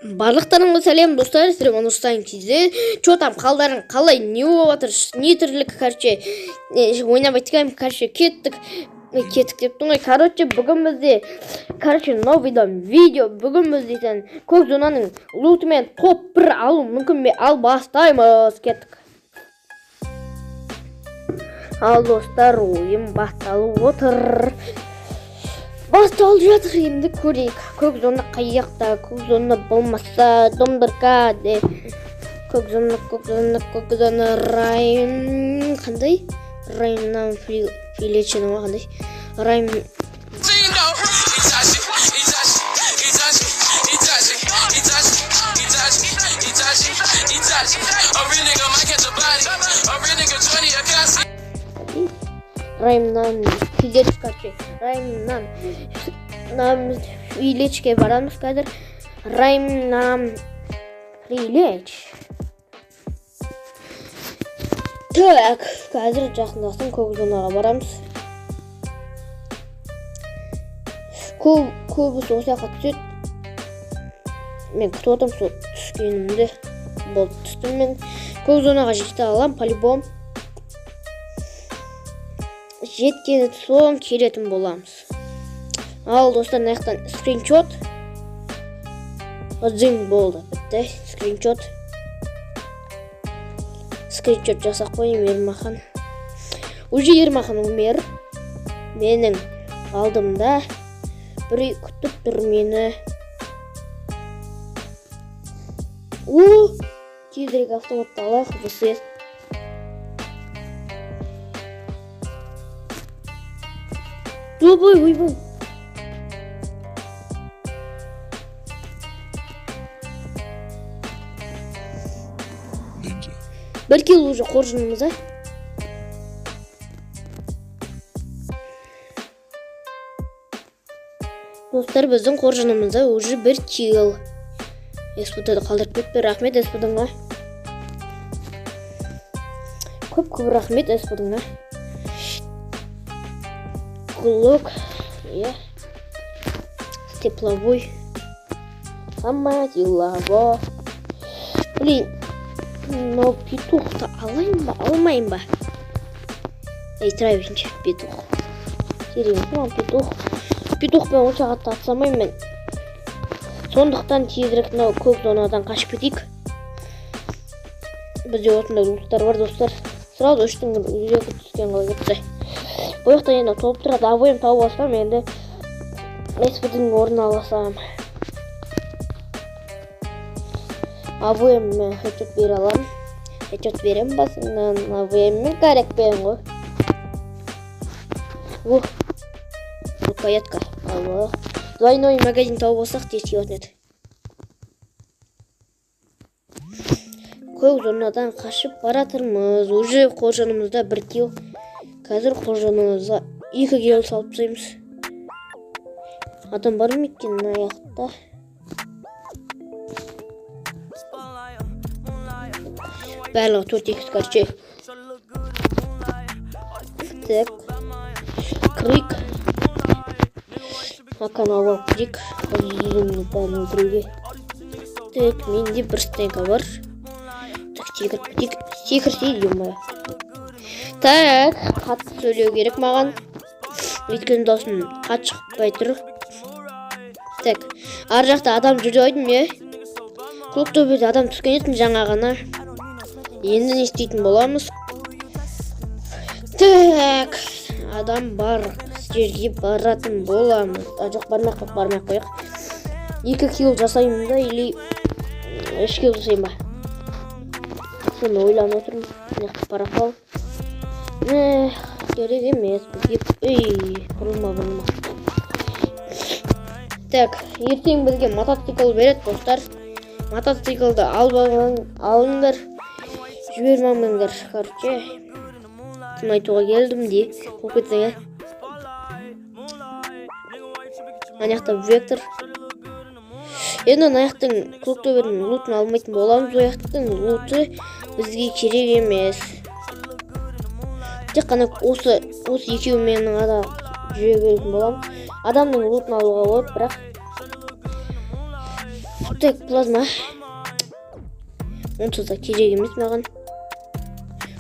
Барлықтарыңызға сәлем достар, сіздер Манустан кезде чо там қалдарың қалай не болып жатыр, не тірлік, короче, ойнап айтқан, короче, кеттік дептің ғой. Короче, бүгін бізде, новый видео, бүгін бізде көк зонаның лутымен топ 1 алу мүмкін бе? Ал бастаймыз, кеттік. Ал достар, ойым басталып отыр. Басталып жатыр, енді көрейік. Көк зона қайяқта, көк зона болмаса, домдырка де. Көк зона район қандай? Районнан филечені ма қандай? Район... Райымнан филечке барамыз қазір. Райымнан филеч. Так, қазір жақындастың көк зонаға барамыз. Көбісі осы жаққа түседі. Мен күтіп отырмын сол түскенімді. Болды, түстім мен. Көк зонаға жете алам, по-любому. Жеткені соң келетін боламыз. Ал достар, наяқтан скриншот. Зың болды, бітті, скриншот. Скриншот жасақ қойым, Ермахан. Уже Ермахан өмер. Менің алдымда бір күтіп тұр мені. Тезірек автоматты алайық, бұсы. Ойбой. Бір кило уже қоржынымыз, а? Достар, біздің қоржынымызда уже 1 кило. Эспудады қалдырып кетпе, рахмет Эспудыңа. Көп рахмет Эспудыңа. Кулок, тепловой, самодилово. Блин, но петух-то алмайым ба? Травишінші петух. Керемет, петух. Петухпен онша қатты атсамайым мен. Сондықтан тезірек көк зонадан қашып кетейік. Бізде осындай луттар бар достар. Сразу 3-тің үйрекі түскен ғой кетті. Бұяқта енді толып тұрады, авойым тауып алсам, енді Эспудың орын аласам. Авойым мен хечет бере алам. Хечет берем басынан, авойым мен карек бен ғой. Рукоятка. Двойной магазин тауып алсақ, тез келетін еді. Көк зонадан қашып баратырмыз. Уже қоржынымызда 1 кило. Қазір қоржынымызға 2 кило салып тастаймыз. Адам бар ма екен аяқта? Барлығы 4x короче. Так. Крик. Аканава крик. Зумны бәрін біреуге. Так, менде 1 стенка бар. Так, секірсе деймін. Так, қатты сөйлеу керек маған. Өйткені даусын қатты шықпай тұр. Так, ар жақта адам жүрді ойдым, Көк төбеде адам түскен етін жаңа ғана. Енді не істейтін боламыз? Так, адам бар жерге баратын боламыз. Жоқ, бармай қойық. 2 кило жасаймын да, или 3 кило жасаймын ба? Соны ойланып отырмын. Неқті парақал. Керек емес. Құрылма. Так, ертең бізге мотоцикл береді, достар. Мотоциклді алыңдар. Жібермаңдар, короче. Тым айтуға келдім де. Қоқ кетсең, Аяқта вектор. Енді аяқтың көктөбердің лутын алмайтын боламыз. Аяқтың луты бізге керек емес. Тек қана осы екеуімен жүре беретін боламын. Адамның лутын алуға болады, бірақ Так, плазма. Онсыз да керек емес маған.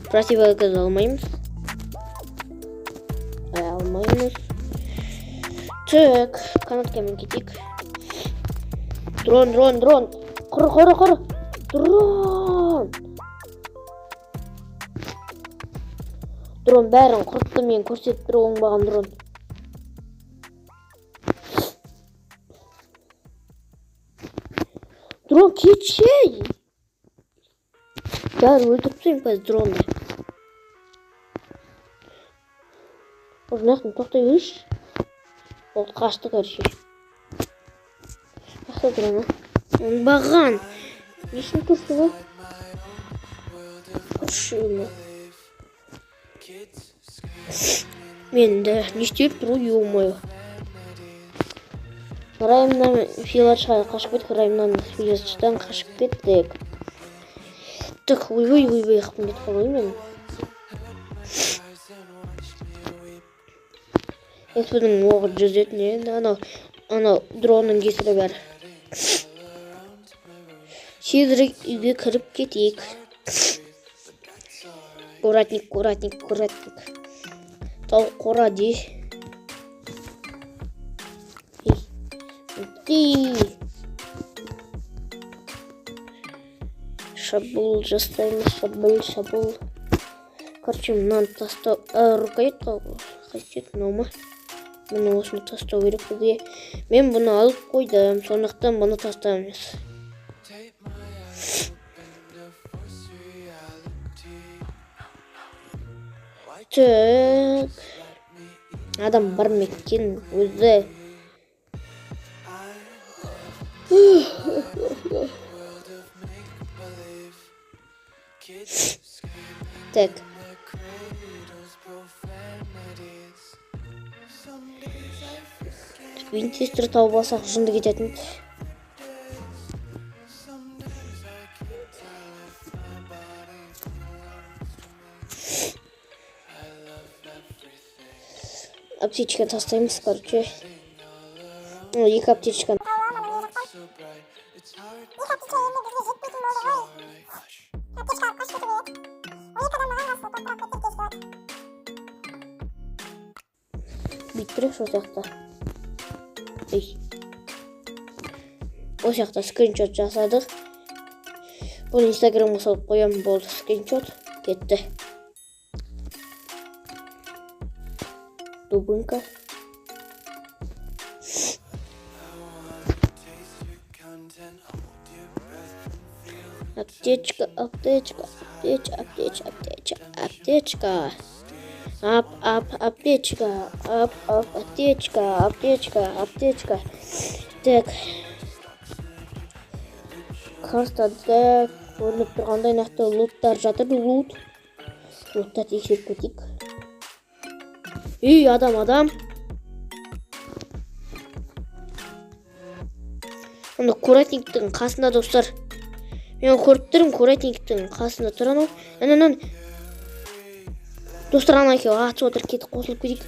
Противогаз алмаймыз. Алмаймыз. Так, канаткамен кетейік. Дрон. Құры. Дрон бәрін құртты, мен көрсетіп тұр оңбаған дрон. Дрон кетшей. Бәрі өлтіріп тастайын пәз дронды. Орнақтың тоқтай өш. Ол қашты көрші. Қашты дроны. Оңбаған. Несін көрші ғой? Көрші өлі. Мен де не істеп тұру еумайы. Райымнан филатшыға қашып кеттік. Райымнан филатшыдан қашып кеттік. Так, ой, қапын кетіп қалай мен. Експінің оғы жүзетін енді. Анау дронның кесірі бәрі. Тезірек үйге кіріп кетейік. Қоратник. Тау қора дей. Шабуыл жастаймыз. Шабуыл. Короче, мынаны тастау. Рукоять қалды. Қайтет мынау ма? Мұны осыны тастау керек болды. Мен бұны алып қойдым. Сондықтан бұны тастаймыз. Так. Адам бар мекен өзі. Так. Винчестер тауып алсақ жынды кететін. Аптечка тастаймыз, короче. Екі аптечка. Биттірек сол сияқты. Ол жақта скриншот жасадық. Бұл инстаграмға салып қоям, болды скриншот. Кетті. Дубынка. Аптечка. Аптечка. Так. Картада көрініп тұрғандай нақты луттар жатыр. Луттар тексеріп кетейік. Үй, адам. Онда куратниктің қасында, достар. Мен көріп тұрмын, куратниктің қасында тұран ол. Әнен. Достар, ана екеу атып отыр, кетіп қосылып кетейік.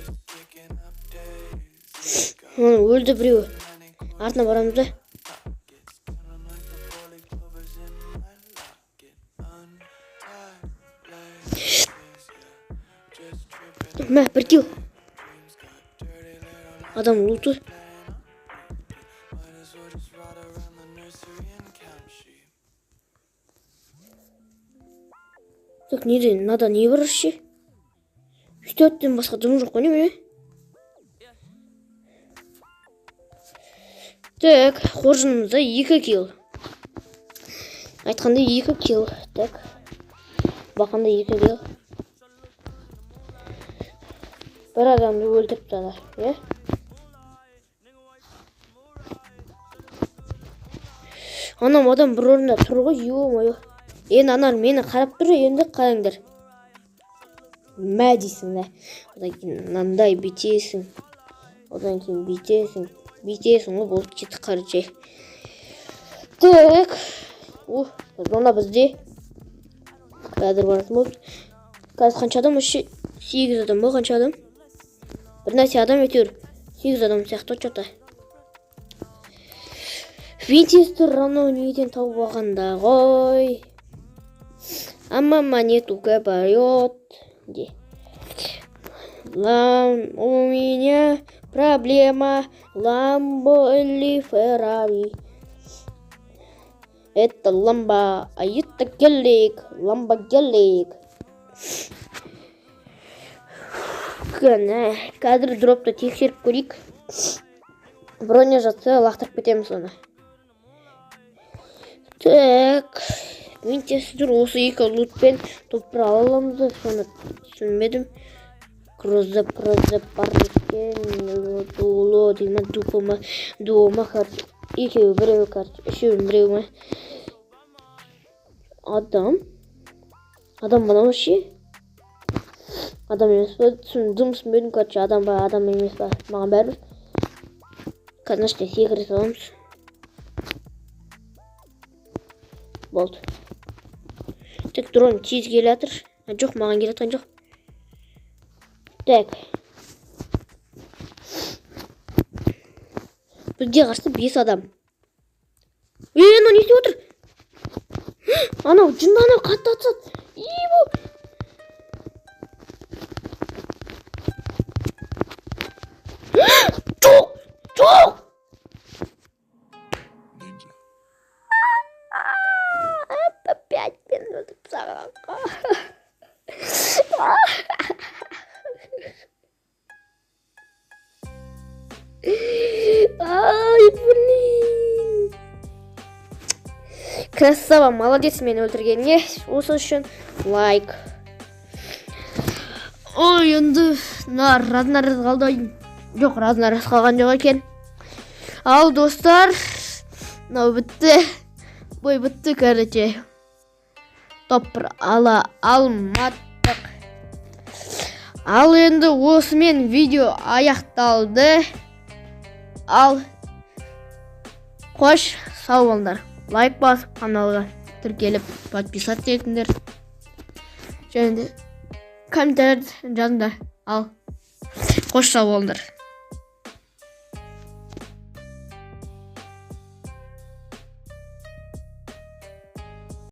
Өлді біреуі. Артына барамыз да. Мә, бір кил. Адам луты. Так, неден, надо не выращи. Үстеттен басқа дым жоқ қой, неме? Так, қоржынымызда 2 кил. Айтқанда 2 кил. Так, бақында 2 кил. Бір адамды өлтіріп тада, е? Анам адам бір орында тұр ғой, ё-моё. Енді анар мені қарап тұр, енді қараңдар. Мә дейсің, да. Одан кейін мынандай битесің. Одан кейін битесің. Битесің ғой, болып кетті қарычай. Так. Онда бізде. Қазір баратын болды. Қазір қанша адам? 8 адам ба, қанша адам? Бір нәрсе адам етер. 8 адам сияқты отчета. Винчестер анау неден тауып алғанда ғой. Ама монету говорит. У меня проблема. Ламбо или Феррари. Это ламба, а это гелик. Ламба гелик. Қазір дропты тексеріп көрейік. Броня жатса лақтырып кетеміз оны. Так, Винчестер осы екі лутпен топыра аламыз, соны түсінбедім. Кроза бар екен, дуылы деймін, дуыма қарсы. Екеуі біреуі қарсы, үшеуі біреуі ме? Адам банау ше? Адам емес па? Түсінбедім, короче, адам ба, адам емес па? Маған бәрібір. Қазір секірет аламыз. Болды. Тек дрон тез келатыр. Жоқ, маған келатқан жоқ. Так. Бізде қарсы 5 адам. Анау не істеп отыр? Анау жынды анау қатты атсады. Жоқ! Опять минут сағанға. Ай, блин. Красава, молодец мені өлтіргеніне. Осы үшін лайк. Ой, енді разна-раз қалды. Жоқ, разна-раз қалған жоқ екен. Ал, достар, мынау бітті. Бой бітті, короче. Топыр ала алмадық. Ал, енді осымен видео аяқталды. Ал, қош, сау болыңдар. Лайк басып, каналға тіркеліп, подписаться етіңдер. Және де комментарий жазыңдар. Ал, қош, сау болыңдар.